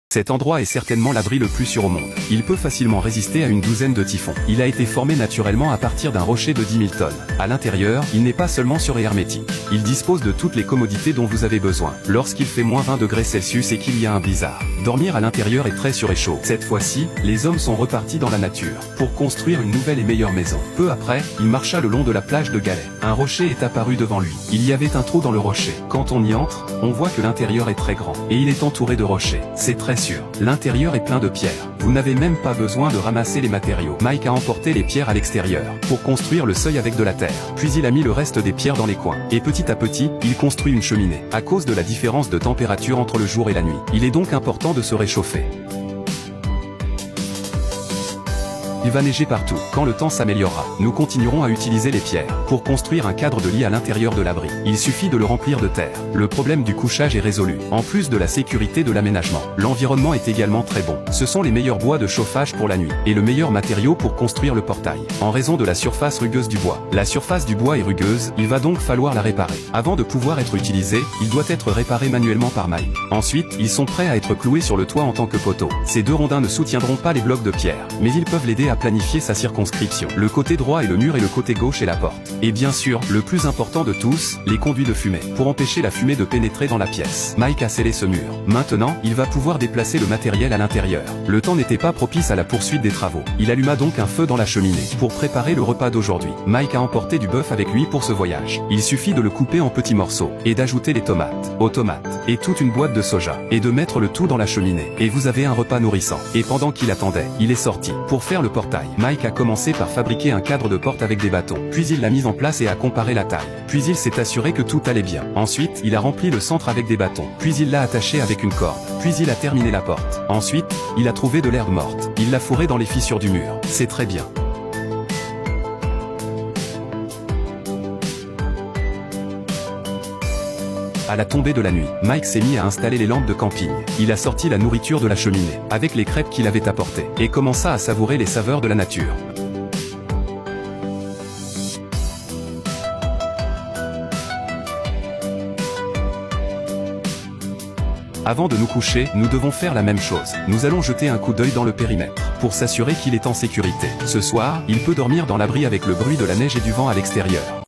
Cet endroit est certainement l'abri le plus sûr au monde. Il peut facilement résister à une douzaine de typhons. Il a été formé naturellement à partir d'un rocher de 10 000 tonnes. À l'intérieur, il n'est pas seulement sûr et hermétique. Il dispose de toutes les commodités dont vous avez besoin. Lorsqu'il fait moins 20 degrés Celsius et qu'il y a un blizzard, dormir à l'intérieur est très sûr et chaud. Cette fois-ci, les hommes sont repartis dans la nature pour construire une nouvelle et meilleure maison. Peu après, il marcha le long de la plage de Galets. Un rocher est apparu devant lui. Il y avait un trou dans le rocher. Quand on y entre, on voit que l'intérieur est très grand et il est entouré de rochers. C'est très sûr. L'intérieur est plein de pierres. Vous n'avez même pas besoin de ramasser les matériaux. Mike a emporté les pierres à l'extérieur pour construire le seuil avec de la terre. Puis il a mis le reste des pierres dans les coins. Et petit à petit, il construit une cheminée. À cause de la différence de température entre le jour et la nuit, il est donc important de se réchauffer. Il va neiger partout. Quand le temps s'améliorera, nous continuerons à utiliser les pierres pour construire un cadre de lit à l'intérieur de l'abri. Il suffit de le remplir de terre. Le problème du couchage est résolu. En plus de la sécurité de l'aménagement, l'environnement est également très bon. Ce sont les meilleurs bois de chauffage pour la nuit et le meilleur matériau pour construire le portail. En raison de la surface rugueuse du bois. La surface du bois est rugueuse, il va donc falloir la réparer. Avant de pouvoir être utilisé, il doit être réparé manuellement par Mike. Ensuite, ils sont prêts à être cloués sur le toit en tant que poteaux. Ces deux rondins ne soutiendront pas les blocs de pierre, mais ils peuvent l'aider à planifier sa circonscription. Le côté droit est le mur et le côté gauche est la porte. Et bien sûr, le plus important de tous, les conduits de fumée, pour empêcher la fumée de pénétrer dans la pièce. Mike a scellé ce mur. Maintenant, il va pouvoir déplacer le matériel à l'intérieur. Le temps n'était pas propice à la poursuite des travaux. Il alluma donc un feu dans la cheminée pour préparer le repas d'aujourd'hui. Mike a emporté du bœuf avec lui pour ce voyage. Il suffit de le couper en petits morceaux et d'ajouter les tomates, aux tomates, et toute une boîte de soja, et de mettre le tout dans la cheminée. Et vous avez un repas nourrissant. Et pendant qu'il attendait, il est sorti pour faire le portail. Mike a commencé par fabriquer un cadre de porte avec des bâtons. Puis il l'a mis en place et a comparé la taille. Puis il s'est assuré que tout allait bien. Ensuite, il a rempli le centre avec des bâtons. Puis il l'a attaché avec une corde. Puis il a terminé la porte. Ensuite, il a trouvé de l'herbe morte. Il l'a fourrée dans les fissures du mur. C'est très bien. À la tombée de la nuit, Mike s'est mis à installer les lampes de camping. Il a sorti la nourriture de la cheminée, avec les crêpes qu'il avait apportées, et commença à savourer les saveurs de la nature. Avant de nous coucher, nous devons faire la même chose. Nous allons jeter un coup d'œil dans le périmètre, pour s'assurer qu'il est en sécurité. Ce soir, il peut dormir dans l'abri avec le bruit de la neige et du vent à l'extérieur.